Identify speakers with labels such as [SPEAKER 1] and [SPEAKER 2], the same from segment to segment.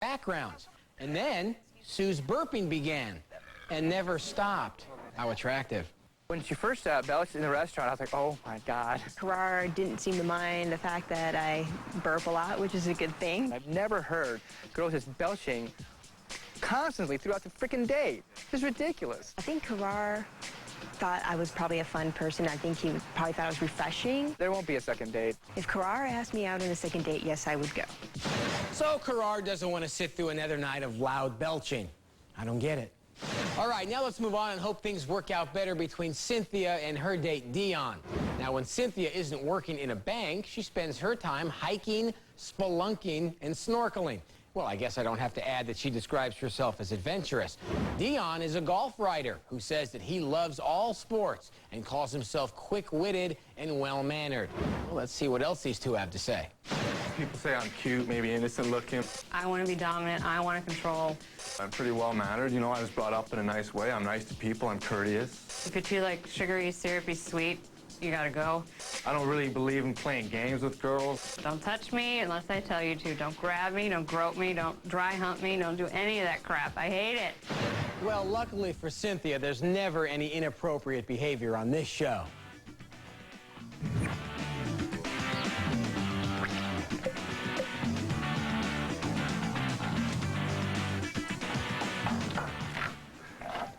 [SPEAKER 1] backgrounds. And then Sue's burping began and never stopped. How attractive.
[SPEAKER 2] When she first belched in the restaurant, I was like, oh my God.
[SPEAKER 3] Carrara didn't seem to mind the fact that I burp a lot, which is a good thing.
[SPEAKER 2] I've never heard girls just belching constantly throughout the freaking day. It's ridiculous.
[SPEAKER 3] I think Carrara thought I was probably a fun person. I think he probably thought I was refreshing.
[SPEAKER 2] There won't be a second date.
[SPEAKER 3] If Carrara asked me out on a second date, yes, I would go.
[SPEAKER 1] So Carrara doesn't want to sit through another night of loud belching. I don't get it. All right, now let's move on and hope things work out better between Cynthia and her date, Dion. Now, when Cynthia isn't working in a bank, she spends her time hiking, spelunking, and snorkeling. Well, I guess I don't have to add that she describes herself as adventurous. Dion is a golf writer who says that he loves all sports and calls himself quick-witted and well-mannered. Well, let's see what else these two have to say.
[SPEAKER 4] People say I'm cute, maybe innocent looking.
[SPEAKER 5] I want to be dominant. I want to control.
[SPEAKER 4] I'm pretty well-mannered. You know, I was brought up in a nice way. I'm nice to people. I'm courteous.
[SPEAKER 5] If you're too, like, sugary, syrupy, sweet, you gotta go.
[SPEAKER 4] I don't really believe in playing games with girls.
[SPEAKER 5] Don't touch me unless I tell you to. Don't grab me, don't grope me, don't dry hump me, don't do any of that crap. I hate it.
[SPEAKER 1] Well, luckily for Cynthia, there's never any inappropriate behavior on this show.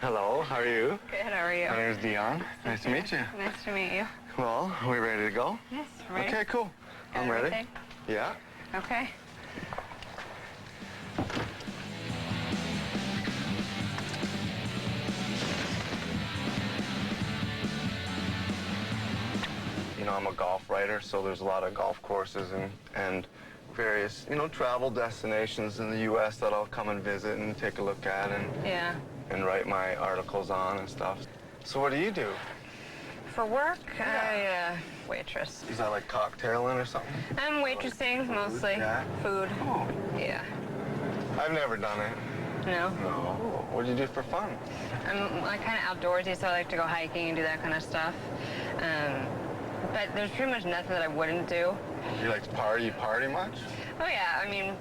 [SPEAKER 4] Hello, how are you?
[SPEAKER 5] Good, how are you?
[SPEAKER 4] My name's Dion. Nice to meet you.
[SPEAKER 5] Nice to meet you.
[SPEAKER 4] Well, are we ready to go?
[SPEAKER 5] Yes, ready?
[SPEAKER 4] Okay, cool.
[SPEAKER 5] Got
[SPEAKER 4] I'm ready.
[SPEAKER 5] everything?
[SPEAKER 4] Yeah.
[SPEAKER 5] Okay.
[SPEAKER 4] You know, I'm a golf writer, so there's a lot of golf courses and various, you know, travel destinations in the U.S. that I'll come and visit and take a look at and write my articles on and stuff. So what do you do?
[SPEAKER 5] For work, I waitress.
[SPEAKER 4] Is that like cocktailing or something?
[SPEAKER 5] I'm waitressing mostly.
[SPEAKER 4] Yeah.
[SPEAKER 5] Food.
[SPEAKER 4] Oh.
[SPEAKER 5] Yeah.
[SPEAKER 4] I've never done it.
[SPEAKER 5] No?
[SPEAKER 4] No. What do you do for fun?
[SPEAKER 5] I'm like kind of outdoorsy, so I like to go hiking and do that kind of stuff. But there's pretty much nothing that I wouldn't do.
[SPEAKER 4] You like to party? You party much?
[SPEAKER 5] Oh yeah, I mean,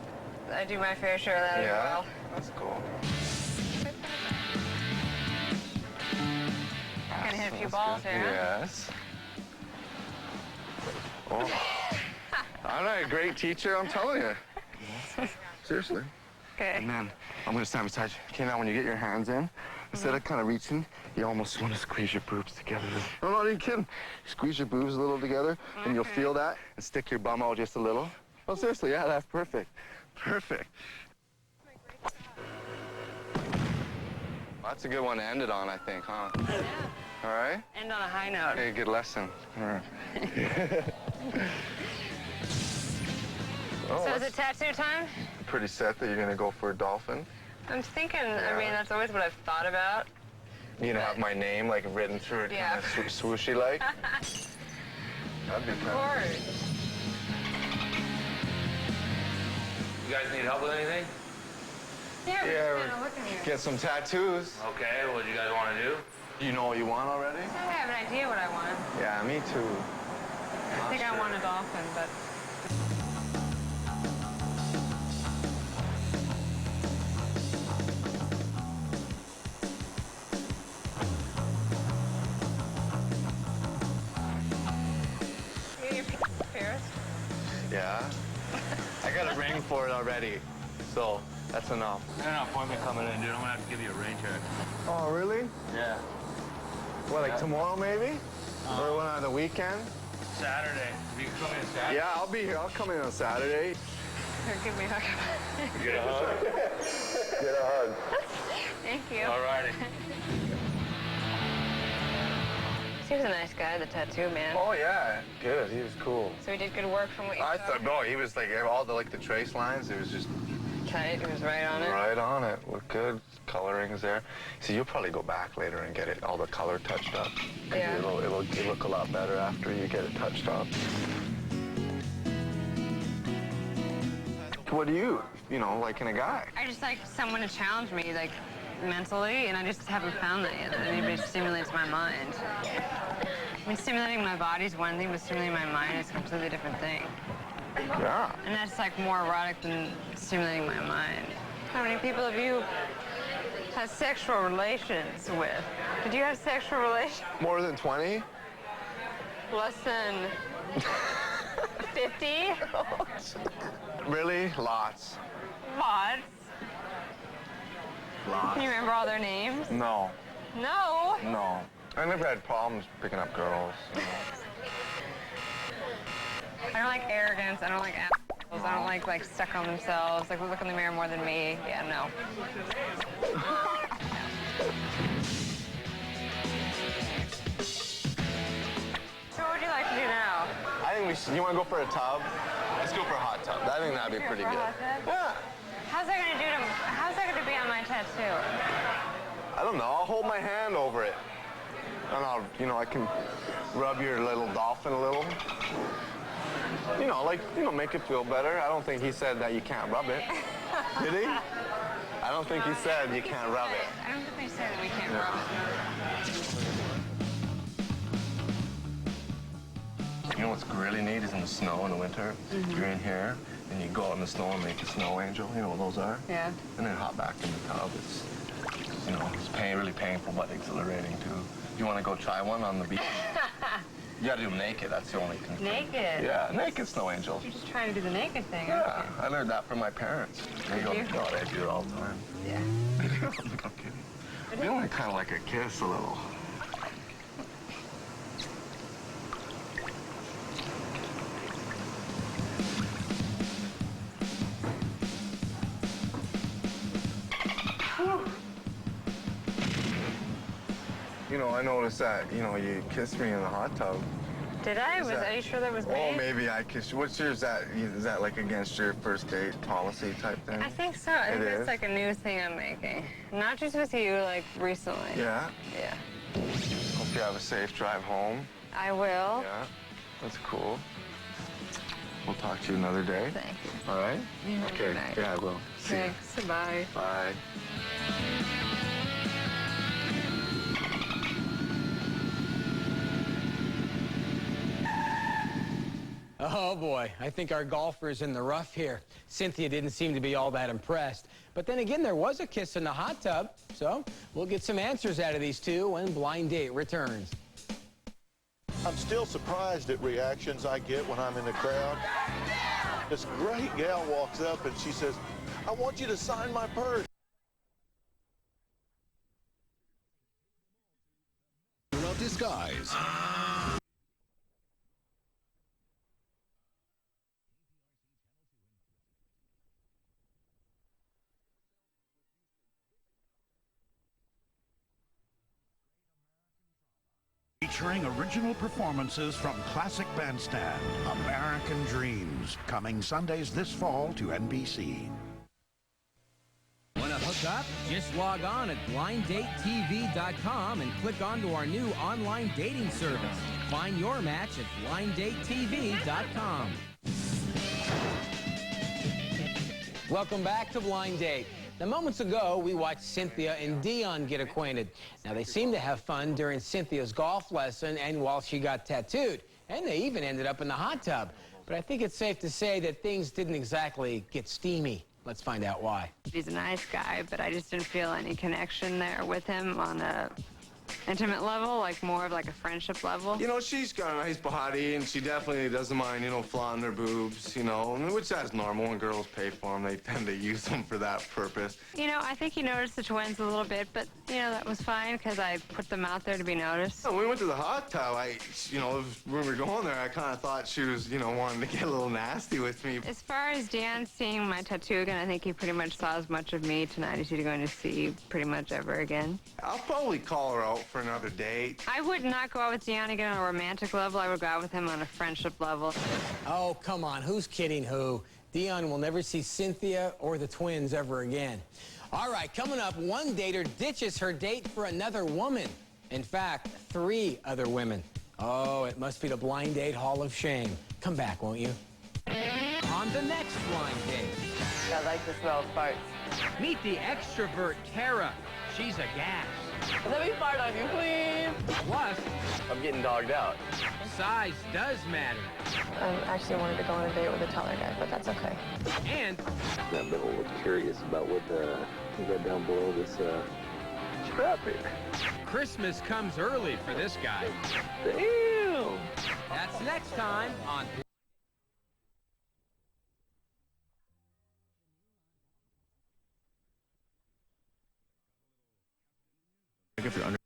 [SPEAKER 5] I do my fair share of that as well.
[SPEAKER 4] That's cool.
[SPEAKER 5] Gonna hit a few balls here, huh?
[SPEAKER 4] Yes. Oh. I'm not a great teacher, I'm telling you. Seriously.
[SPEAKER 5] Okay.
[SPEAKER 4] And then I'm gonna stand beside you. Okay, now when you get your hands in, instead of kind of reaching, you almost want to squeeze your boobs together. I'm not even kidding. Squeeze your boobs a little together, and you'll feel that, and stick your bum out just a little. Oh, seriously, yeah, that's perfect. Perfect. That's a good one to end it on, I think, huh?
[SPEAKER 5] Yeah.
[SPEAKER 4] All right?
[SPEAKER 5] End on a high note.
[SPEAKER 4] Hey, good lesson. All right.
[SPEAKER 5] So is it tattoo time?
[SPEAKER 4] Pretty set that you're gonna go for a dolphin.
[SPEAKER 5] I'm thinking, I mean, that's always what I've thought about.
[SPEAKER 4] You gonna have my name like written through it,
[SPEAKER 5] Yeah.
[SPEAKER 4] kind of swooshy like. That'd be
[SPEAKER 5] Of
[SPEAKER 4] kind
[SPEAKER 5] course.
[SPEAKER 6] You guys need help with anything?
[SPEAKER 5] Yeah, we're
[SPEAKER 4] Yeah,
[SPEAKER 5] just kind of looking here.
[SPEAKER 4] Get some tattoos.
[SPEAKER 6] Okay, what do you guys want to do?
[SPEAKER 4] You know what you want already?
[SPEAKER 5] I have an idea what I want.
[SPEAKER 4] Yeah, me too.
[SPEAKER 5] I think I want a dolphin, but... You get your pierced?
[SPEAKER 4] Yeah. I got a ring for it already, so that's enough.
[SPEAKER 6] I got an appointment coming in, dude. I'm gonna have to give you a rain check.
[SPEAKER 4] Oh, really?
[SPEAKER 6] Yeah.
[SPEAKER 4] What, like tomorrow maybe? Or when on the weekend?
[SPEAKER 6] Saturday. If you can come in Saturday.
[SPEAKER 4] Yeah, I'll be here. I'll come in on Saturday.
[SPEAKER 5] Here, give me a hug.
[SPEAKER 6] Get a hug.
[SPEAKER 4] Get a hug.
[SPEAKER 5] Thank you.
[SPEAKER 6] All righty.
[SPEAKER 5] He was a nice guy, the tattoo man.
[SPEAKER 4] Oh yeah, good. He was cool.
[SPEAKER 5] So he did good work from what you
[SPEAKER 4] I
[SPEAKER 5] saw?
[SPEAKER 4] thought, no, he was like all the trace lines. It was just
[SPEAKER 5] Tight, it was right on it.
[SPEAKER 4] right on it. Looked good. Coloring's there. So you'll probably go back later and get it all the color touched up. 'Cause
[SPEAKER 5] Yeah.
[SPEAKER 4] It'll look a lot better after you get it touched up. What do you like in a guy?
[SPEAKER 5] I just like someone to challenge me, like, mentally, and I just haven't found that yet. Anybody stimulates my mind. I mean, stimulating my body is one thing, but stimulating my mind is a completely different thing.
[SPEAKER 4] Yeah.
[SPEAKER 5] And that's like more erotic than stimulating my mind. How many people have you had sexual relations with? Did you have sexual relations?
[SPEAKER 4] More than 20?
[SPEAKER 5] Less than 50?
[SPEAKER 4] Really? Lots.
[SPEAKER 5] Lots.
[SPEAKER 4] Lots.
[SPEAKER 5] Can you remember all their names?
[SPEAKER 4] No.
[SPEAKER 5] No.
[SPEAKER 4] No. I never had problems picking up girls.
[SPEAKER 5] I don't like arrogance. I don't like assholes. I don't like stuck on themselves. Like, look in the mirror more than me. Yeah, no. So what would you like to do now?
[SPEAKER 4] I think we should. You want to go for a tub? Let's go for a hot tub. I think that'd be pretty
[SPEAKER 5] For a
[SPEAKER 4] good.
[SPEAKER 5] hot tub?
[SPEAKER 4] Yeah.
[SPEAKER 5] How's that gonna be on my tattoo?
[SPEAKER 4] I don't know. I'll hold my hand over it. And I can rub your little dolphin a little. Make it feel better. I don't think he said that you can't rub it. Did he? I don't think he said you can't rub it.
[SPEAKER 5] I don't think they said that we can't rub it.
[SPEAKER 4] You know what's really neat is in the snow in the winter. You're in here, and you go out in the snow and make a snow angel. You know what those are?
[SPEAKER 5] Yeah.
[SPEAKER 4] And then hop back in the tub. It's really painful but exhilarating too. You want to go try one on the beach? You got to do naked. That's the only thing.
[SPEAKER 5] Naked?
[SPEAKER 4] Yeah, naked snow angel.
[SPEAKER 5] You're just trying to do the naked thing.
[SPEAKER 4] Yeah, I learned that from my parents. They go,
[SPEAKER 5] you?
[SPEAKER 4] oh, they do it all the time.
[SPEAKER 5] Yeah.
[SPEAKER 4] I'm kidding. You know, kind of like a kiss a little. I noticed that, you kissed me in the hot tub.
[SPEAKER 5] Did I? Are you sure that was me?
[SPEAKER 4] Oh, maybe I kissed you. What's yours? Is that like against your first date policy type thing?
[SPEAKER 5] I think so. I think
[SPEAKER 4] It
[SPEAKER 5] that's
[SPEAKER 4] is?
[SPEAKER 5] like a new thing I'm making. Not just with you, like recently.
[SPEAKER 4] Yeah?
[SPEAKER 5] Yeah.
[SPEAKER 4] Hope you have a safe drive home.
[SPEAKER 5] I will.
[SPEAKER 4] Yeah? That's cool. We'll talk to you another day.
[SPEAKER 5] Thank you.
[SPEAKER 4] All right?
[SPEAKER 5] You have a
[SPEAKER 4] Okay.
[SPEAKER 5] good night.
[SPEAKER 4] Yeah, I will. See you.
[SPEAKER 5] Thanks. Bye.
[SPEAKER 4] Bye.
[SPEAKER 1] Oh boy, I think our golfer's in the rough here. Cynthia didn't seem to be all that impressed. But then again, there was a kiss in the hot tub. So we'll get some answers out of these two when Blind Date returns.
[SPEAKER 7] I'm still surprised at reactions I get when I'm in the crowd. This great gal walks up and she says, I want you to sign my purse.
[SPEAKER 8] Of disguise. Featuring original performances from classic bandstand, American Dreams, coming Sundays this fall to NBC.
[SPEAKER 1] Want to hook up? Just log on at blinddatetv.com and click onto our new online dating service. Find your match at blinddatetv.com. Welcome back to Blind Date. Now, moments ago, we watched Cynthia and Dion get acquainted. Now, they seemed to have fun during Cynthia's golf lesson and while she got tattooed. And they even ended up in the hot tub. But I think it's safe to say that things didn't exactly get steamy. Let's find out why.
[SPEAKER 5] He's a nice guy, but I just didn't feel any connection there with him on a intimate level, like more of like a friendship level.
[SPEAKER 4] She's got a nice body, and she definitely doesn't mind, flaunting her boobs, which that's normal. When girls pay for them, they tend to use them for that purpose.
[SPEAKER 5] I think he noticed the twins a little bit, but, that was fine because I put them out there to be noticed.
[SPEAKER 4] When we went to the hot tub, when we were going there, I kind of thought she was, wanting to get a little nasty with me.
[SPEAKER 5] As far as Dan seeing my tattoo again, I think he pretty much saw as much of me tonight as he's going to see pretty much ever again.
[SPEAKER 4] I'll probably call her out for another date.
[SPEAKER 5] I would not go out with Dan again on a romantic level. I would go out with him on a friendship level.
[SPEAKER 1] Oh, come on. Who's kidding who? Dion will never see Cynthia or the twins ever again. All right, coming up, one dater ditches her date for another woman. In fact, 3 other women. Oh, it must be the Blind Date Hall of Shame. Come back, won't you? On the next Blind Date.
[SPEAKER 5] I like the smell of farts.
[SPEAKER 1] Meet the extrovert Tara. She's a gas.
[SPEAKER 5] Let me fart on you, please.
[SPEAKER 1] Plus,
[SPEAKER 2] I'm getting dogged out.
[SPEAKER 1] size does matter.
[SPEAKER 3] I actually wanted to go on a date with a taller guy, but that's okay.
[SPEAKER 1] And
[SPEAKER 9] I've been a little curious about what we got down below this strap here.
[SPEAKER 1] Christmas comes early for this guy.
[SPEAKER 9] Damn!
[SPEAKER 1] That's next time on...
[SPEAKER 6] If you're under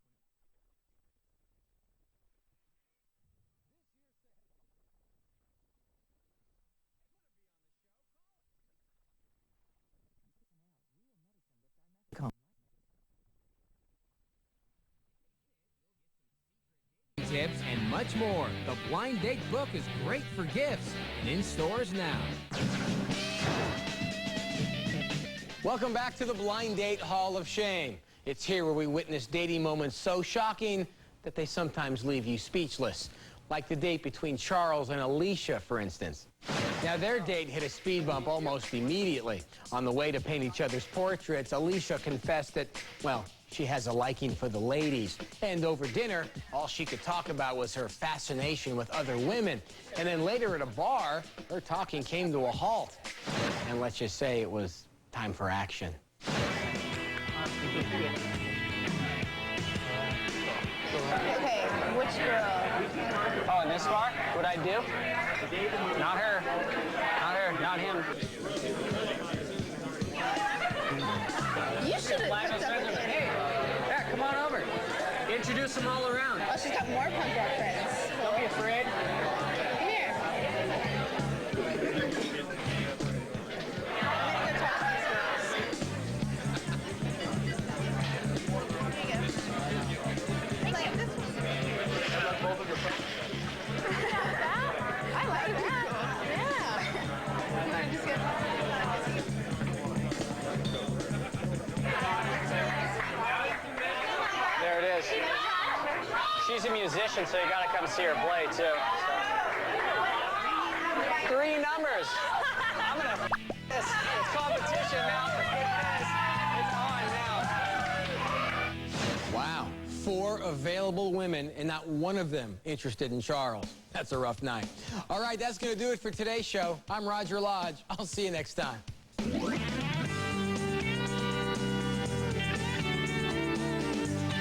[SPEAKER 1] tips and much more. The Blind Date book is great for gifts and in stores now. Welcome back to the Blind Date Hall of Shame. It's here where we witness dating moments so shocking that they sometimes leave you speechless. Like the date between Charles and Alicia, for instance. Now, their date hit a speed bump almost immediately. On the way to paint each other's portraits, Alicia confessed that, well, she has a liking for the ladies. And over dinner, all she could talk about was her fascination with other women. And then later at a bar, her talking came to a halt. And let's just say it was time for action.
[SPEAKER 3] Okay, which girl?
[SPEAKER 2] Oh, in this bar? What'd I do? Not her. Not her. Not him.
[SPEAKER 3] You should have hooked up with him.
[SPEAKER 2] Yeah, come on over. Introduce them all around.
[SPEAKER 3] Oh, she's got more punk rock friends.
[SPEAKER 2] Don't be afraid.
[SPEAKER 3] Come here. I'm gonna go talk to these girls. Here you go. Like this one. I like that. Yeah. You want to just get...
[SPEAKER 2] There it is. She's a musician, so you gotta come see her play, too. So. 3 numbers. I'm gonna this. It's competition now. It's on now.
[SPEAKER 1] Wow. 4 available women and not one of them interested in Charles. That's a rough night. All right, that's going to do it for today's show. I'm Roger Lodge. I'll see you next time.